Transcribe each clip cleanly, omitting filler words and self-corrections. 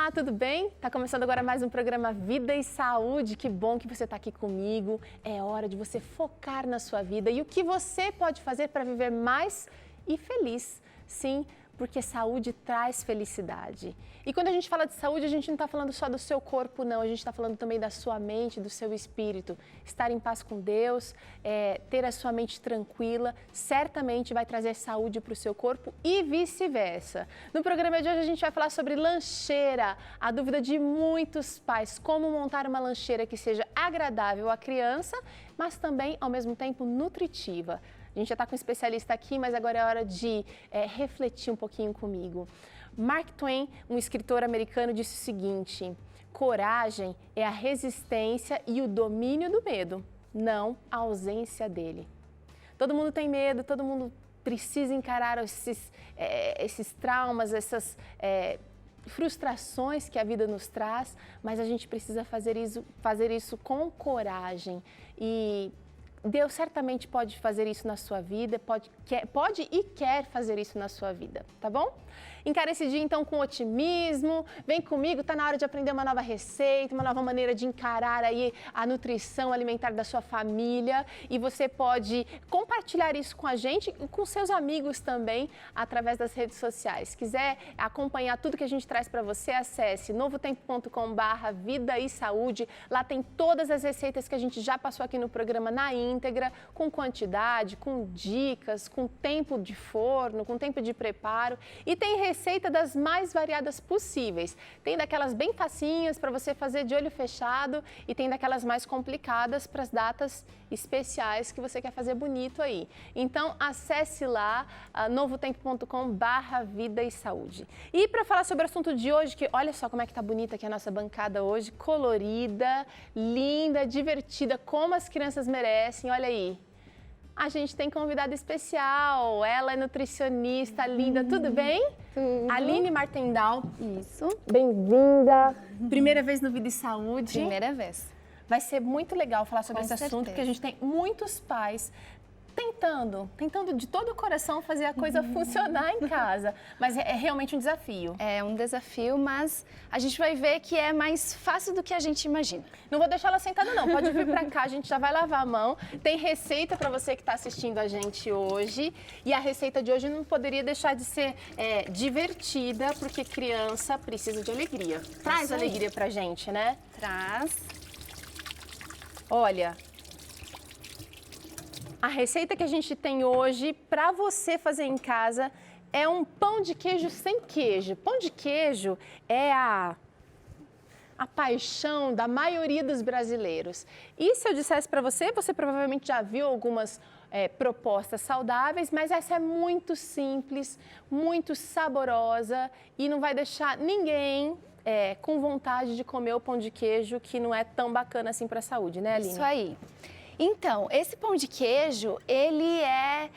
Olá, tudo bem? Tá começando agora mais um programa Vida e Saúde. Que bom que você está aqui comigo. É hora de você focar na sua vida e o que você pode fazer para viver mais e feliz. Sim, porque saúde traz felicidade. E quando a gente fala de saúde, a gente não está falando só do seu corpo, não. A gente está falando também da sua mente, do seu espírito. Estar em paz com Deus, ter a sua mente tranquila, certamente vai trazer saúde para o seu corpo e vice-versa. No programa de hoje, a gente vai falar sobre lancheira. A dúvida de muitos pais, como montar uma lancheira que seja agradável à criança, mas também, ao mesmo tempo, nutritiva. A gente já está com um especialista aqui, mas agora é hora de refletir um pouquinho comigo. Mark Twain, um escritor americano, disse o seguinte: coragem é a resistência e o domínio do medo, não a ausência dele. Todo mundo tem medo, todo mundo precisa encarar esses traumas, essas frustrações que a vida nos traz, mas a gente precisa fazer isso com coragem. E Deus certamente pode fazer isso na sua vida, pode e quer fazer isso na sua vida, tá bom? Encara esse dia então com otimismo, vem comigo, tá na hora de aprender uma nova receita, uma nova maneira de encarar aí a nutrição alimentar da sua família, e você pode compartilhar isso com a gente e com seus amigos também através das redes sociais. Quiser acompanhar tudo que a gente traz para você, acesse novotempo.com/vida e saúde. Lá tem todas as receitas que a gente já passou aqui no programa na íntegra, com quantidade, com dicas, com tempo de forno, com tempo de preparo, e tem receita das mais variadas possíveis. Tem daquelas bem facinhas para você fazer de olho fechado e tem daquelas mais complicadas para as datas especiais que você quer fazer bonito aí. Então acesse lá novotempo.com/vida e saúde. E para falar sobre o assunto de hoje, que olha só como é que tá bonita aqui a nossa bancada hoje, colorida, linda, divertida, como as crianças merecem. Olha aí. A gente tem convidada especial, ela é nutricionista linda, tudo bem? Tudo. Aline Martendal. Isso. Bem-vinda. Primeira vez no Vida e Saúde. Primeira vez. Vai ser muito legal falar sobre esse assunto, porque a gente tem muitos pais tentando de todo o coração fazer a coisa funcionar em casa, mas é realmente um desafio. É um desafio, mas a gente vai ver que é mais fácil do que a gente imagina. Não vou deixar ela sentada não, pode vir pra cá, a gente já vai lavar a mão. Tem receita para você que está assistindo a gente hoje, e a receita de hoje não poderia deixar de ser divertida, porque criança precisa de alegria. Traz alegria pra gente, né? Traz. Olha, a receita que a gente tem hoje para você fazer em casa é um pão de queijo sem queijo. Pão de queijo é a paixão da maioria dos brasileiros. E se eu dissesse para você, você provavelmente já viu algumas propostas saudáveis, mas essa é muito simples, muito saborosa e não vai deixar ninguém com vontade de comer o pão de queijo, que não é tão bacana assim para a saúde, né, Aline? Isso aí. Então, esse pão de queijo, ele é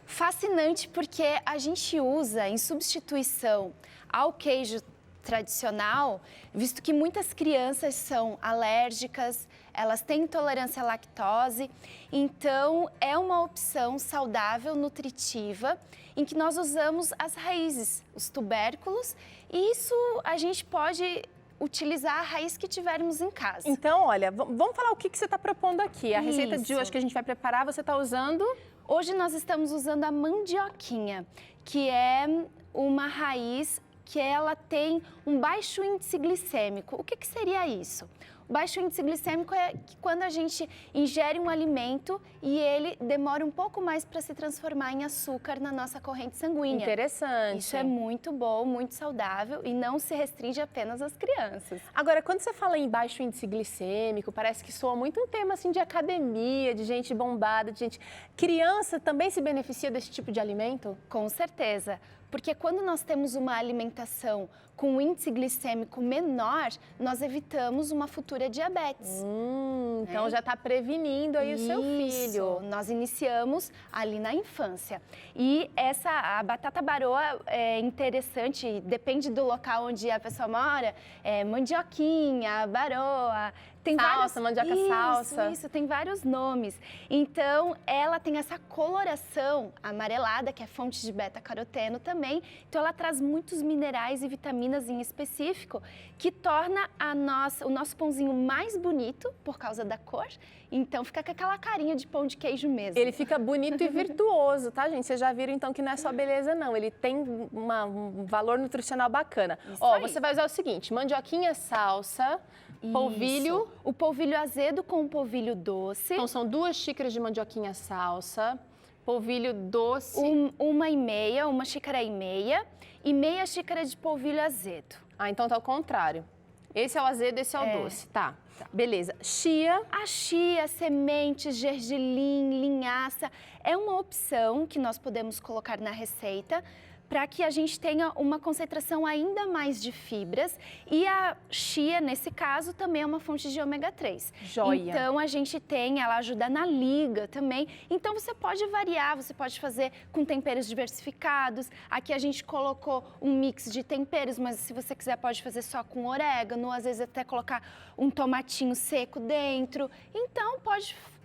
fascinante porque a gente usa em substituição ao queijo tradicional, visto que muitas crianças são alérgicas, elas têm intolerância à lactose, então é uma opção saudável, nutritiva, em que nós usamos as raízes, os tubérculos, e isso a gente pode utilizar a raiz que tivermos em casa. Então, olha, vamos falar o que você está propondo aqui. A receita de hoje que a gente vai preparar, você está usando? Hoje nós estamos usando a mandioquinha, que é uma raiz que ela tem um baixo índice glicêmico. O que seria isso? O baixo índice glicêmico é que quando a gente ingere um alimento e ele demora um pouco mais para se transformar em açúcar na nossa corrente sanguínea. Interessante. Isso é muito bom, muito saudável e não se restringe apenas às crianças. Agora, quando você fala em baixo índice glicêmico, parece que soa muito um tema assim de academia, de gente bombada, de gente... Criança também se beneficia desse tipo de alimento? Com certeza. Porque quando nós temos uma alimentação com um índice glicêmico menor, nós evitamos uma futura diabetes. Então já está prevenindo aí o seu filho. Nós iniciamos ali na infância. E a batata baroa é interessante, depende do local onde a pessoa mora, mandioquinha, baroa, Tem salsa, mandioca salsa. Isso, tem vários nomes. Então, ela tem essa coloração amarelada, que é fonte de beta-caroteno também. Então, ela traz muitos minerais e vitaminas em específico, que torna o nosso pãozinho mais bonito por causa da cor. Então, fica com aquela carinha de pão de queijo mesmo. Ele fica bonito e virtuoso, tá, gente? Vocês já viram, então, que não é só beleza, não. Ele tem um valor nutricional bacana. Ó, você vai usar o seguinte, mandioquinha salsa, polvilho. O polvilho azedo com o polvilho doce. Então, são 2 xícaras de mandioquinha salsa, polvilho doce. 1,5 xícara e meia xícara de polvilho azedo. Ah, então tá ao contrário. Esse é o azedo, esse é o doce. Tá, beleza. Chia. A chia, sementes, gergelim, linhaça, é uma opção que nós podemos colocar na receita para que a gente tenha uma concentração ainda mais de fibras. E a chia, nesse caso, também é uma fonte de ômega 3. Joia. Então, a gente tem, ela ajuda na liga também. Então, você pode variar, você pode fazer com temperos diversificados. Aqui a gente colocou um mix de temperos, mas se você quiser pode fazer só com orégano, às vezes até colocar um tomatinho seco dentro. Então,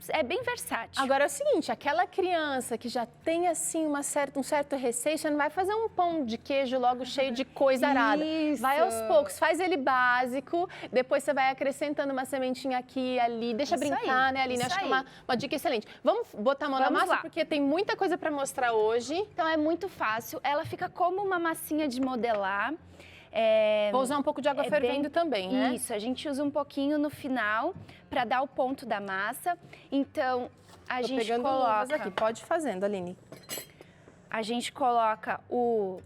é bem versátil. Agora é o seguinte, aquela criança que já tem assim um certo receio, você não vai fazer um pão de queijo logo cheio de coisa arada. Isso. Vai aos poucos, faz ele básico, depois você vai acrescentando uma sementinha aqui e ali, deixa brincar, né, Aline? Acho que é uma dica excelente. Vamos botar a mão na massa, porque tem muita coisa para mostrar hoje. Então é muito fácil, ela fica como uma massinha de modelar. Vou usar um pouco de água fervendo também, né? Isso, a gente usa um pouquinho no final para dar o ponto da massa. Então, a gente coloca... aqui, pode ir fazendo, Aline. A gente coloca o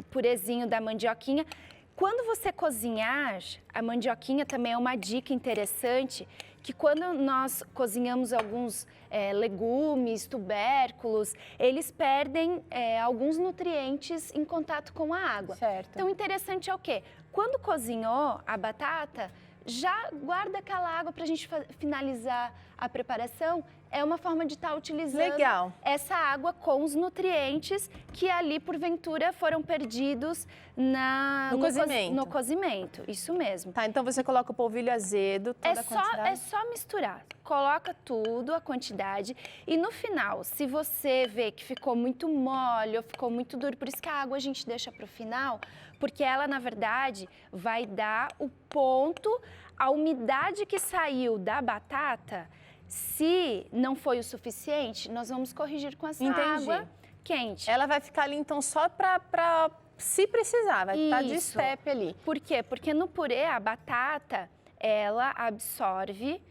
purezinho da mandioquinha. Quando você cozinhar, a mandioquinha também é uma dica interessante, que quando nós cozinhamos alguns legumes, tubérculos, eles perdem alguns nutrientes em contato com a água. Certo. Então, o interessante é o quê? Quando cozinhou a batata, já guarda aquela água para a gente finalizar a preparação. É uma forma de estar utilizando essa água com os nutrientes que ali, porventura, foram perdidos no cozimento. Isso mesmo. Tá, então você coloca o polvilho azedo, toda a quantidade. É só misturar. Coloca tudo, a quantidade. E no final, se você vê que ficou muito mole ou ficou muito duro, por isso que a água a gente deixa para o final, porque ela, na verdade, vai dar o ponto, a umidade que saiu da batata. Se não foi o suficiente, nós vamos corrigir com essa água quente. Ela vai ficar ali, então, só para se precisar, vai estar de step ali. Por quê? Porque no purê, a batata, ela absorve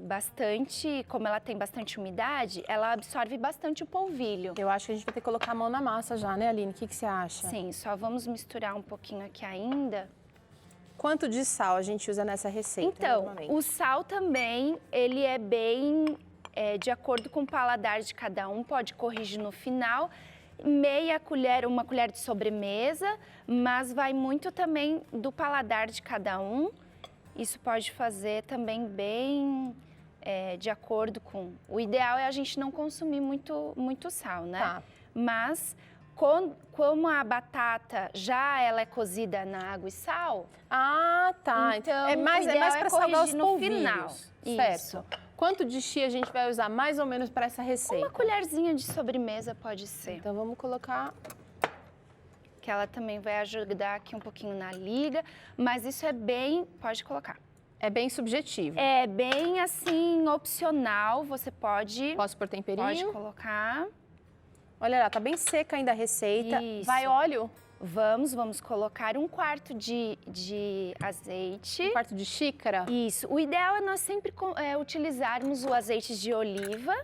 bastante, como ela tem bastante umidade, ela absorve bastante o polvilho. Eu acho que a gente vai ter que colocar a mão na massa já, né, Aline? O que você acha? Sim, só vamos misturar um pouquinho aqui ainda. Quanto de sal a gente usa nessa receita? Então, o sal também, ele é bem de acordo com o paladar de cada um, pode corrigir no final. Meia colher, uma colher de sobremesa, mas vai muito também do paladar de cada um. Isso pode fazer também bem de acordo com... O ideal é a gente não consumir muito sal, né? Tá. Mas... Como a batata ela é cozida na água e sal... Ah, tá. Então, é mais para salgar os polvilhos. Final. Certo. Isso. Quanto de chia a gente vai usar mais ou menos para essa receita? Uma colherzinha de sobremesa pode ser. Então, vamos colocar... Que ela também vai ajudar aqui um pouquinho na liga, mas isso é bem... Pode colocar. É bem subjetivo. É bem, assim, opcional, você pode... Posso pôr temperinho? Pode colocar. Olha lá, tá bem seca ainda a receita. Isso. Vai óleo? Vamos colocar 1/4 de azeite. 1/4 de xícara? Isso. O ideal é nós sempre utilizarmos o azeite de oliva,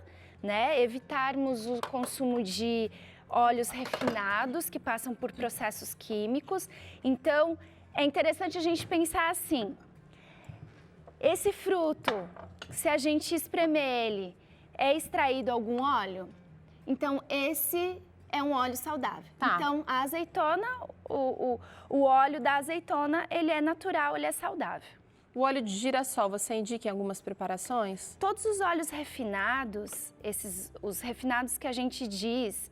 né? Evitarmos o consumo de óleos refinados que passam por processos químicos. Então, é interessante a gente pensar assim, esse fruto, se a gente espremer ele, é extraído algum óleo? Então, esse é um óleo saudável. Tá. Então, a azeitona, o óleo da azeitona, ele é natural, ele é saudável. O óleo de girassol, você indica em algumas preparações? Todos os óleos refinados, os refinados que a gente diz,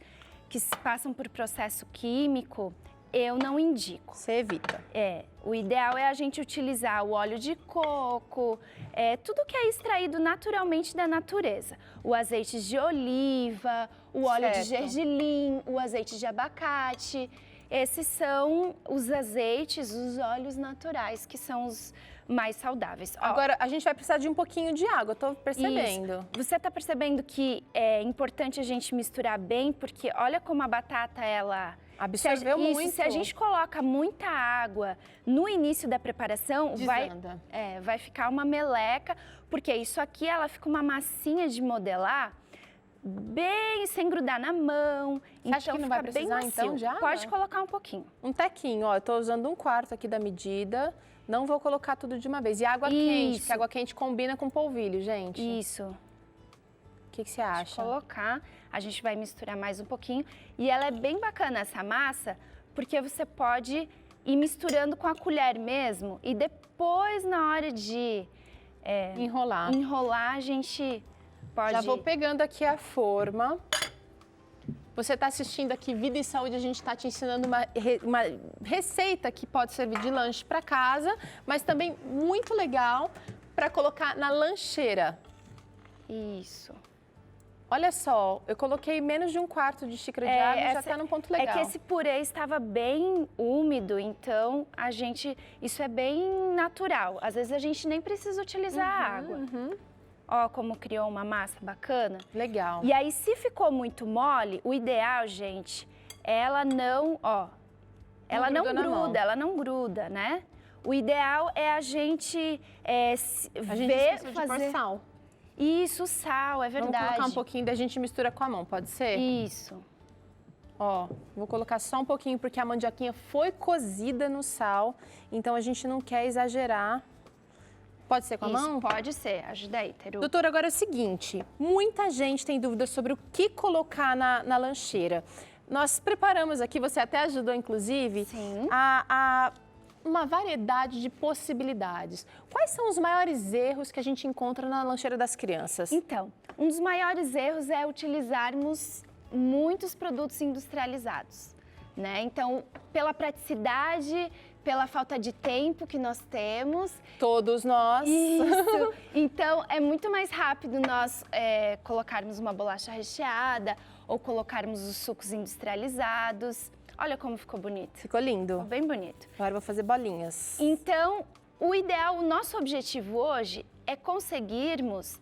que passam por processo químico, eu não indico. Você evita. O ideal é a gente utilizar o óleo de coco, tudo que é extraído naturalmente da natureza. O azeite de oliva, o óleo de gergelim, o azeite de abacate. Esses são os azeites, os óleos naturais, que são os mais saudáveis. Agora, a gente vai precisar de um pouquinho de água, eu tô percebendo. Isso. Você está percebendo que é importante a gente misturar bem, porque olha como a batata, ela... Absorveu muito. Se a gente coloca muita água no início da preparação, vai ficar uma meleca, porque isso aqui ela fica uma massinha de modelar bem sem grudar na mão. Você acha que não vai precisar então de água? Pode colocar um pouquinho. Um tequinho, ó, eu tô usando 1/4 aqui da medida, não vou colocar tudo de uma vez. E água quente, porque água quente combina com polvilho, gente. Isso. O que você acha? Colocar, a gente vai misturar mais um pouquinho. E ela é bem bacana essa massa, porque você pode ir misturando com a colher mesmo. E depois, na hora de enrolar, a gente pode... Já vou pegando aqui a forma. Você está assistindo aqui Vida e Saúde, a gente está te ensinando uma receita que pode servir de lanche para casa, mas também muito legal para colocar na lancheira. Isso. Olha só, eu coloquei menos de 1/4 de xícara de água e já está num ponto legal. É que esse purê estava bem úmido, então isso é bem natural. Às vezes a gente nem precisa utilizar água. Ó, como criou uma massa bacana. Legal. E aí, se ficou muito mole, o ideal, gente, ela não gruda, né? O ideal é a gente esqueceu de pôr sal. Isso, sal, é verdade. Vamos colocar um pouquinho, daí a gente mistura com a mão, pode ser? Isso. Ó, vou colocar só um pouquinho, porque a mandioquinha foi cozida no sal, então a gente não quer exagerar. Pode ser com a mão? Pode ser. Ajuda aí, Teru. Doutora, agora é o seguinte, muita gente tem dúvidas sobre o que colocar na lancheira. Nós preparamos aqui, você até ajudou, inclusive, Sim. uma variedade de possibilidades. Quais são os maiores erros que a gente encontra na lancheira das crianças? Então, um dos maiores erros é utilizarmos muitos produtos industrializados, né? Então, pela praticidade, pela falta de tempo que nós temos. Todos nós. Isso. Então, é muito mais rápido nós colocarmos uma bolacha recheada ou colocarmos os sucos industrializados. Olha como ficou bonito. Ficou lindo. Ficou bem bonito. Agora eu vou fazer bolinhas. Então, o nosso objetivo hoje é conseguirmos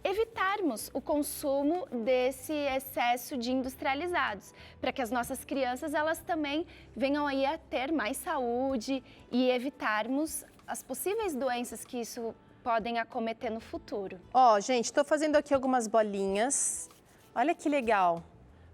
evitarmos o consumo desse excesso de industrializados, para que as nossas crianças elas também venham aí a ter mais saúde e evitarmos as possíveis doenças que isso podem acometer no futuro. Ó, gente, estou fazendo aqui algumas bolinhas. Olha que legal.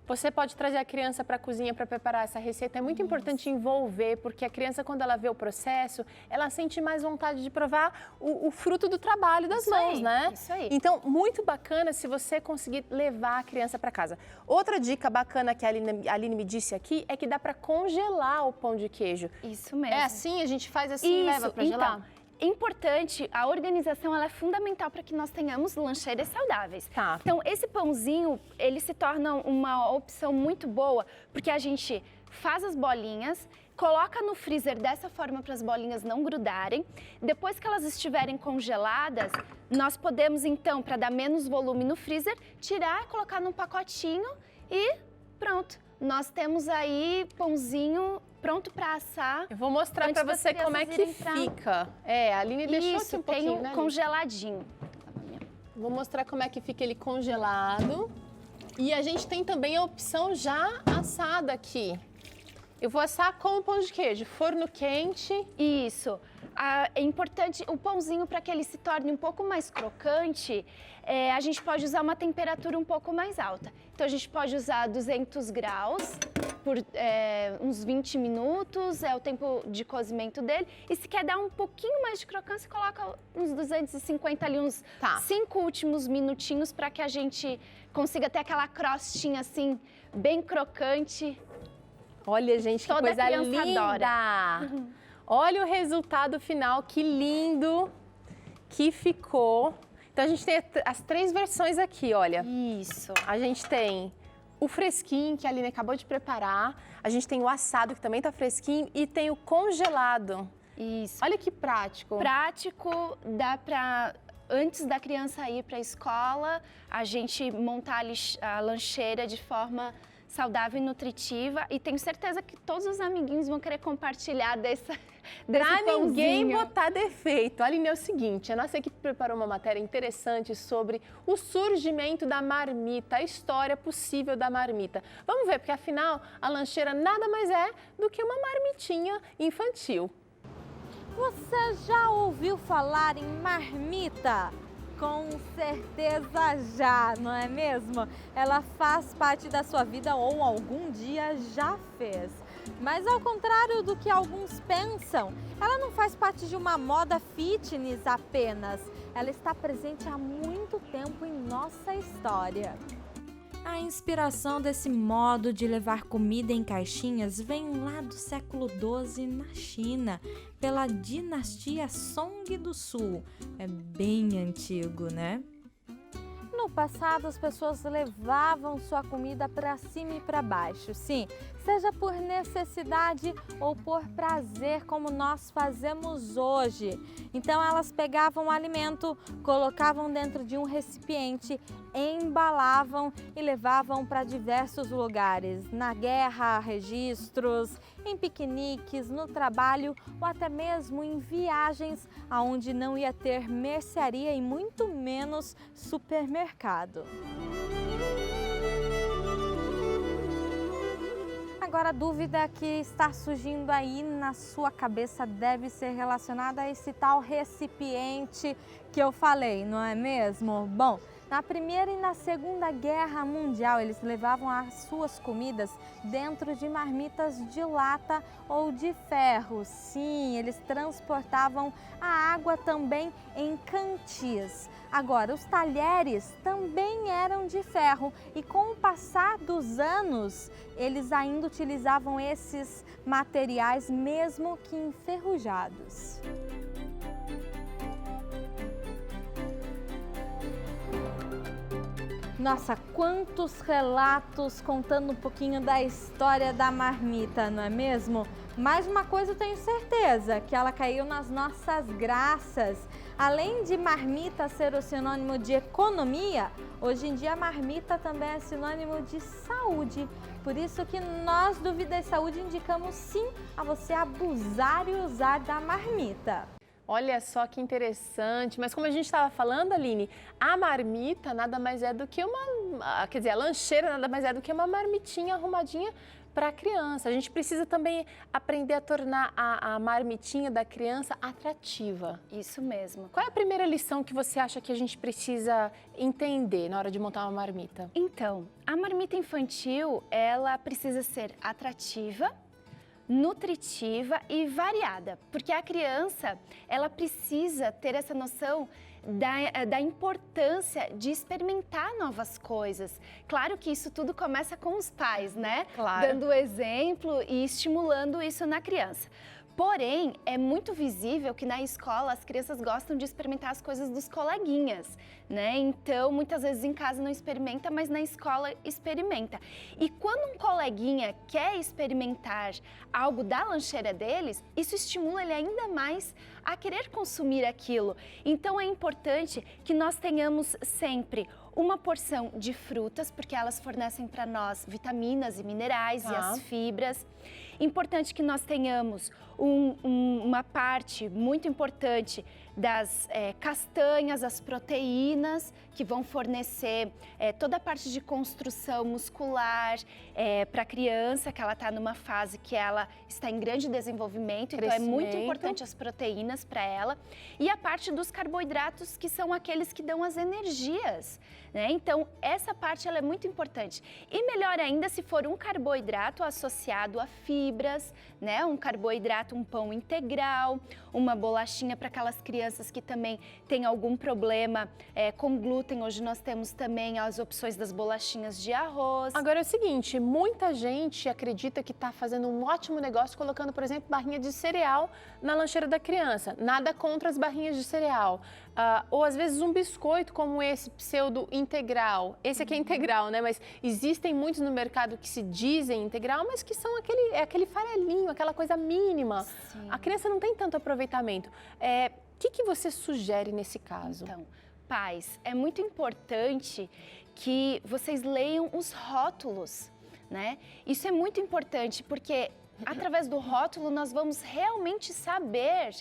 Você pode trazer a criança para a cozinha para preparar essa receita. É muito importante envolver, porque a criança, quando ela vê o processo, ela sente mais vontade de provar o fruto do trabalho das mãos, né? Isso aí. Então, muito bacana se você conseguir levar a criança para casa. Outra dica bacana que a Aline me disse aqui é que dá para congelar o pão de queijo. Isso mesmo. É assim? A gente faz assim e leva para gelar? Importante, a organização ela é fundamental para que nós tenhamos lancheiras saudáveis. Tá. Então, esse pãozinho, ele se torna uma opção muito boa, porque a gente faz as bolinhas, coloca no freezer dessa forma para as bolinhas não grudarem. Depois que elas estiverem congeladas, nós podemos, então, para dar menos volume no freezer, tirar, colocar num pacotinho e pronto. Nós temos aí pãozinho pronto para assar. Eu vou mostrar para você como é que fica. A Aline deixou aqui um pouquinho, tem congeladinho. Vou mostrar como é que fica ele congelado. E a gente tem também a opção já assada aqui. Eu vou assar com o pão de queijo, forno quente. Isso. É importante o pãozinho, para que ele se torne um pouco mais crocante, a gente pode usar uma temperatura um pouco mais alta. Então, a gente pode usar 200 graus por uns 20 minutos, é o tempo de cozimento dele. E se quer dar um pouquinho mais de crocância, coloca uns 250 ali, uns 5 últimos minutinhos, para que a gente consiga ter aquela crostinha assim, bem crocante. Olha, gente, que coisa linda! Adora. Olha o resultado final, que lindo que ficou. Então, a gente tem as 3 versões aqui, olha. Isso. A gente tem o fresquinho que a Aline acabou de preparar, a gente tem o assado que também está fresquinho e tem o congelado. Isso. Olha que prático. Prático, dá para, antes da criança ir para a escola, a gente montar a lancheira de forma saudável e nutritiva, e tenho certeza que todos os amiguinhos vão querer compartilhar desse pãozinho. Ninguém botar defeito. Aline, é o seguinte, a nossa equipe preparou uma matéria interessante sobre o surgimento da marmita, a história possível da marmita. Vamos ver, porque afinal a lancheira nada mais é do que uma marmitinha infantil. Você já ouviu falar em marmita? Com certeza já, não é mesmo? Ela faz parte da sua vida ou algum dia já fez. Mas ao contrário do que alguns pensam, ela não faz parte de uma moda fitness apenas. Ela está presente há muito tempo em nossa história. A inspiração desse modo de levar comida em caixinhas vem lá do século XII na China, pela dinastia Song do Sul. É bem antigo, né? No passado, as pessoas levavam sua comida para cima e para baixo, sim, seja por necessidade ou por prazer, como nós fazemos hoje. Então, elas pegavam o alimento, colocavam dentro de um recipiente, embalavam e levavam para diversos lugares. Na guerra, registros, em piqueniques, no trabalho ou até mesmo em viagens aonde não ia ter mercearia e muito menos supermercado. Agora, a dúvida que está surgindo aí na sua cabeça deve ser relacionada a esse tal recipiente que eu falei, não é mesmo? Bom, na Primeira e na Segunda Guerra Mundial, eles levavam as suas comidas dentro de marmitas de lata ou de ferro. Sim, eles transportavam a água também em cantis. Agora, os talheres também eram de ferro e com o passar dos anos, eles ainda utilizavam esses materiais mesmo que enferrujados. Nossa, quantos relatos contando um pouquinho da história da marmita, não é mesmo? Mais uma coisa eu tenho certeza, que ela caiu nas nossas graças. Além de marmita ser o sinônimo de economia, hoje em dia a marmita também é sinônimo de saúde. Por isso que nós do Vida e Saúde indicamos sim a você abusar e usar da marmita. Olha só que interessante, mas como a gente estava falando, Aline, a marmita nada mais é do que a lancheira nada mais é do que uma marmitinha arrumadinha para a criança. A gente precisa também aprender a tornar a marmitinha da criança atrativa. Isso mesmo. Qual é a primeira lição que você acha que a gente precisa entender na hora de montar uma marmita? Então, a marmita infantil, ela precisa ser atrativa, nutritiva e variada, porque a criança, ela precisa ter essa noção da importância de experimentar novas coisas. Claro que isso tudo começa com os pais, né? Claro. Dando exemplo e estimulando isso na criança. Porém, é muito visível que na escola as crianças gostam de experimentar as coisas dos coleguinhas, né? Então, muitas vezes em casa não experimenta, mas na escola experimenta. E quando um coleguinha quer experimentar algo da lancheira deles, isso estimula ele ainda mais a querer consumir aquilo. Então, é importante que nós tenhamos sempre uma porção de frutas, porque elas fornecem para nós vitaminas e minerais e as fibras. Importante que nós tenhamos uma parte muito importante das castanhas, as proteínas, que vão fornecer toda a parte de construção muscular para a criança, que ela está numa fase que ela está em grande desenvolvimento, então é muito importante as proteínas para ela. E a parte dos carboidratos, que são aqueles que dão as energias, né? Então, essa parte ela é muito importante. E melhor ainda se for um carboidrato associado a fibra, fibras, né? Um carboidrato, um pão integral, uma bolachinha para aquelas crianças que também têm algum problema com glúten. Hoje nós temos também as opções das bolachinhas de arroz. Agora é o seguinte, muita gente acredita que está fazendo um ótimo negócio colocando, por exemplo, barrinha de cereal na lancheira da criança. Nada contra as barrinhas de cereal. Ou às vezes um biscoito como esse pseudo integral. Esse aqui é integral, né? Mas existem muitos no mercado que se dizem integral, mas que são aquele farelinho, aquela coisa mínima. Sim. A criança não tem tanto aproveitamento. O que você sugere nesse caso? Então, pais, é muito importante que vocês leiam os rótulos, né? Isso é muito importante porque através do rótulo nós vamos realmente saber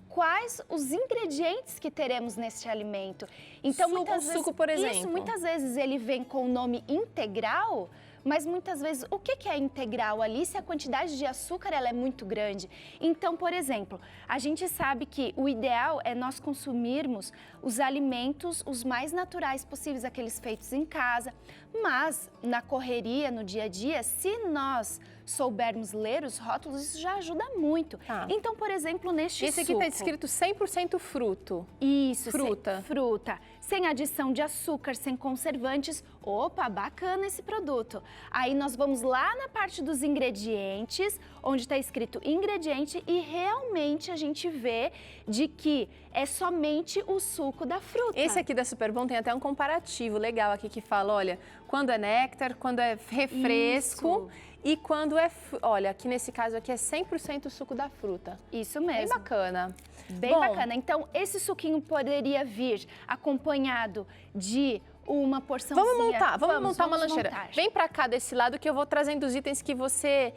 quais os ingredientes que teremos neste alimento. Então, suco, por exemplo. Isso, muitas vezes ele vem com o nome integral, mas muitas vezes o que é integral ali se a quantidade de açúcar ela é muito grande? Então, por exemplo, a gente sabe que o ideal é nós consumirmos os alimentos os mais naturais possíveis, aqueles feitos em casa, mas na correria, no dia a dia, se nós soubermos ler os rótulos, isso já ajuda muito. Tá. Então, por exemplo, neste Esse aqui está escrito 100% fruto. Isso, fruta. Fruta. Sem adição de açúcar, sem conservantes. Opa, bacana esse produto. Aí nós vamos lá na parte dos ingredientes, onde está escrito ingrediente e realmente a gente vê de que é somente o suco da fruta. Esse aqui da Superbom tem até um comparativo legal aqui que fala, olha, quando é néctar, quando é refresco. Isso. E quando olha, aqui nesse caso aqui é 100% suco da fruta. Isso mesmo. Bem bacana. Bem bacana. Então, esse suquinho poderia vir acompanhado de uma porçãozinha. Vamos montar uma lancheira. Montar. Vem pra cá desse lado que eu vou trazendo os itens que você,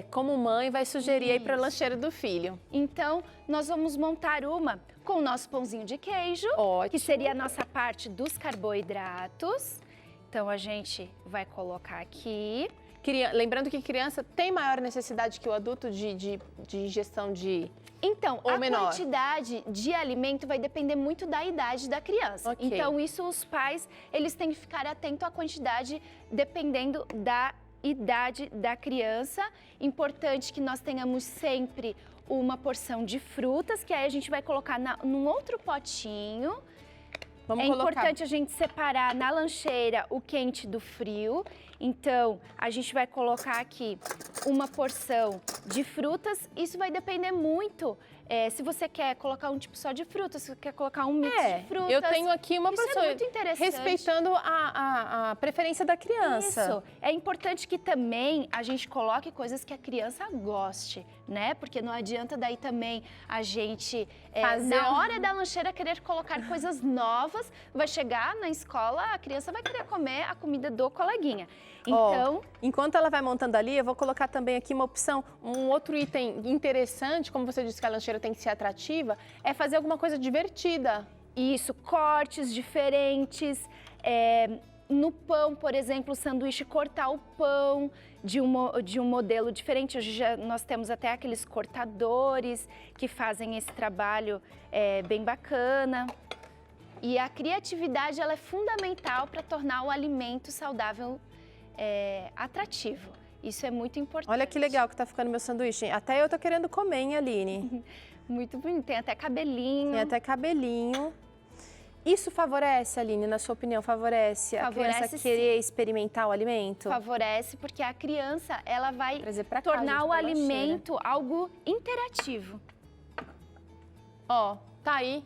como mãe, vai sugerir aí pra lancheira do filho. Então, nós vamos montar uma com o nosso pãozinho de queijo, Ótimo. que seria a nossa parte dos carboidratos. Então, a gente vai colocar aqui. Lembrando que criança tem maior necessidade que o adulto de ingestão de... Então, ou a menor. quantidade de alimento vai depender muito da idade da criança. Ok. Então, isso os pais, eles têm que ficar atentos à quantidade dependendo da idade da criança. Importante que nós tenhamos sempre uma porção de frutas, que aí a gente vai colocar num outro potinho. Vamos É colocar... importante a gente separar na lancheira o quente do frio. Então, a gente vai colocar aqui uma porção de frutas. Isso vai depender muito se você quer colocar um tipo só de frutas, se você quer colocar um mix de frutas. Eu tenho aqui uma Isso porção, é muito interessante. respeitando a preferência da criança. Isso. É importante que também a gente coloque coisas que a criança goste, né? Porque não adianta daí também a gente, na hora da lancheira, querer colocar coisas novas. Vai chegar na escola, a criança vai querer comer a comida do coleguinha. Então, enquanto ela vai montando ali, eu vou colocar também aqui uma opção, um outro item interessante, como você disse que a lancheira tem que ser atrativa, é fazer alguma coisa divertida. isso, cortes diferentes. No pão, por exemplo, o sanduíche, cortar o pão de um modelo diferente. Hoje nós temos até aqueles cortadores que fazem esse trabalho bem bacana. E a criatividade ela é fundamental para tornar o alimento saudável atrativo. Isso é muito importante. Olha que legal que tá ficando meu sanduíche. Até eu tô querendo comer, hein, Aline? Muito bonito, tem até cabelinho. Tem até cabelinho. Isso favorece, Aline, na sua opinião, favorece a criança querer experimentar o alimento? Favorece, porque a criança ela vai Trazer pra tornar casa, o alimento algo interativo. Ó, tá aí.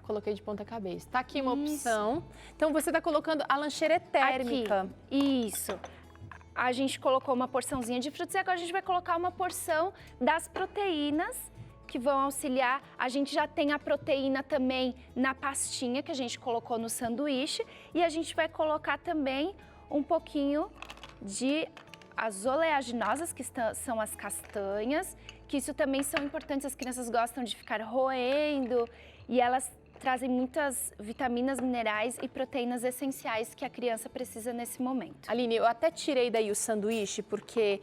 Coloquei de ponta cabeça. Tá aqui uma opção. Então você tá colocando a lancheira térmica. Aqui. Isso. A gente colocou uma porçãozinha de frutas e agora a gente vai colocar uma porção das proteínas que vão auxiliar. A gente já tem a proteína também na pastinha que a gente colocou no sanduíche e a gente vai colocar também um pouquinho de as oleaginosas, que são as castanhas, que isso também são importantes. As crianças gostam de ficar roendo e elas trazem muitas vitaminas, minerais e proteínas essenciais que a criança precisa nesse momento. Aline, eu até tirei daí o sanduíche, porque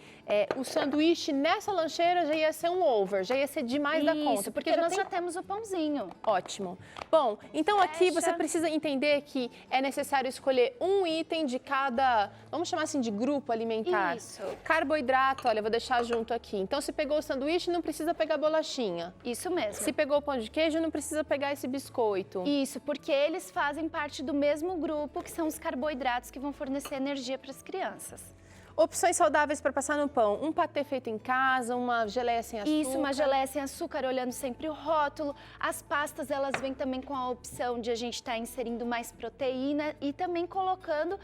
o sanduíche nessa lancheira já ia ser um over, já ia ser demais da conta. Isso, porque nós já temos o pãozinho. Ótimo. Bom, então aqui Fecha. você precisa entender que é necessário escolher um item de cada, vamos chamar assim, de grupo alimentar. Isso. Carboidrato, olha, eu vou deixar junto aqui. Então, se pegou o sanduíche, não precisa pegar bolachinha. Isso mesmo. Se pegou o pão de queijo, não precisa pegar esse biscoito. Isso, porque eles fazem parte do mesmo grupo, que são os carboidratos que vão fornecer energia para as crianças. Opções saudáveis para passar no pão. Um patê feito em casa, uma geleia sem açúcar. Isso, uma geleia sem açúcar, olhando sempre o rótulo. As pastas, elas vêm também com a opção de a gente estar inserindo mais proteína e também colocando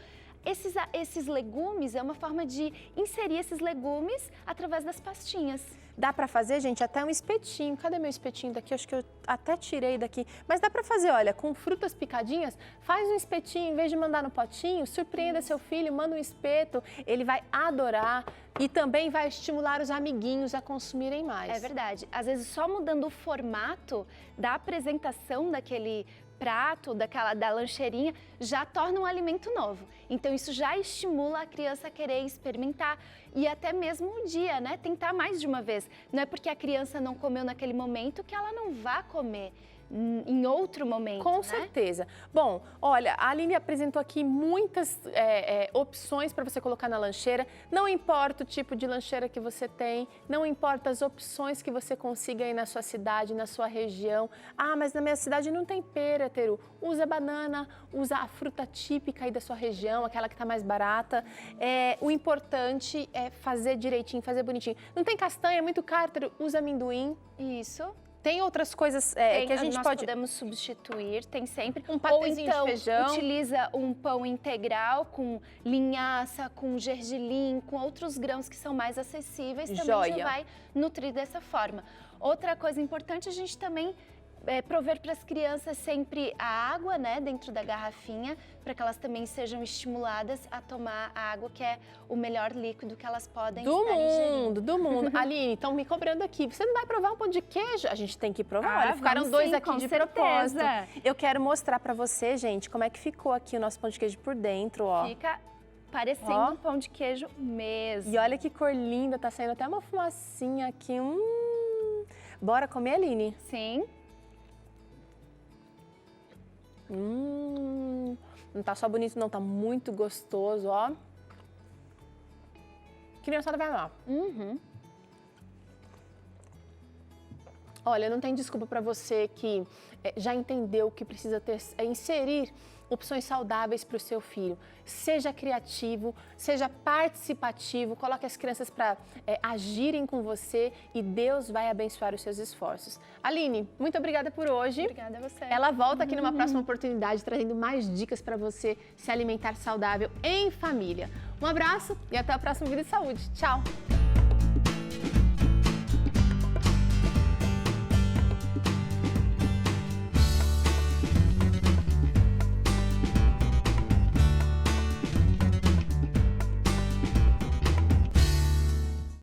esses legumes, é uma forma de inserir esses legumes através das pastinhas. Dá pra fazer, gente, até um espetinho. Cadê meu espetinho daqui? Acho que eu até tirei daqui. Mas dá pra fazer, olha, com frutas picadinhas, faz um espetinho, em vez de mandar no potinho, surpreenda seu filho, manda um espeto, ele vai adorar e também vai estimular os amiguinhos a consumirem mais. É verdade. Às vezes, só mudando o formato da apresentação daquele prato, da lancheirinha, já torna um alimento novo. Então, isso já estimula a criança a querer experimentar e até mesmo um dia, né? Tentar mais de uma vez. Não é porque a criança não comeu naquele momento que ela não vá comer em outro momento, Com né? certeza. Bom, olha, a Aline apresentou aqui muitas opções para você colocar na lancheira. Não importa o tipo de lancheira que você tem, não importa as opções que você consiga aí na sua cidade, na sua região. Ah, mas na minha cidade não tem pera, Teru. Usa banana, usa a fruta típica aí da sua região, aquela que está mais barata. O importante é fazer direitinho, fazer bonitinho. Não tem castanha, é muito caro, Teru. Usa amendoim. Isso. Tem outras coisas que a gente nós pode... podemos substituir, tem sempre. Um patezinho Ou então, de feijão. utiliza um pão integral com linhaça, com gergelim, com outros grãos que são mais acessíveis. Também Joia. já vai nutrir dessa forma. Outra coisa importante, a gente também prover para as crianças sempre a água, né, dentro da garrafinha, para que elas também sejam estimuladas a tomar a água, que é o melhor líquido que elas podem estar ingerindo. Do mundo. Aline, estão me cobrando aqui. Você não vai provar um pão de queijo? A gente tem que provar. Olha, ficaram vamos dois sim, aqui com de certeza. propósito. Eu quero mostrar para você, gente, como é que ficou aqui o nosso pão de queijo por dentro, ó. Fica parecendo um pão de queijo mesmo. E olha que cor linda, tá saindo até uma fumacinha aqui. Bora comer, Aline? Sim. Não tá só bonito, não, tá muito gostoso, ó. Criançada vai amar. Olha, não tem desculpa para você que já entendeu que precisa inserir opções saudáveis para o seu filho. Seja criativo, seja participativo, coloque as crianças para agirem com você e Deus vai abençoar os seus esforços. Aline, muito obrigada por hoje. Obrigada a você. Ela volta aqui numa próxima oportunidade trazendo mais dicas para você se alimentar saudável em família. Um abraço e até o próximo Vida e Saúde. Tchau!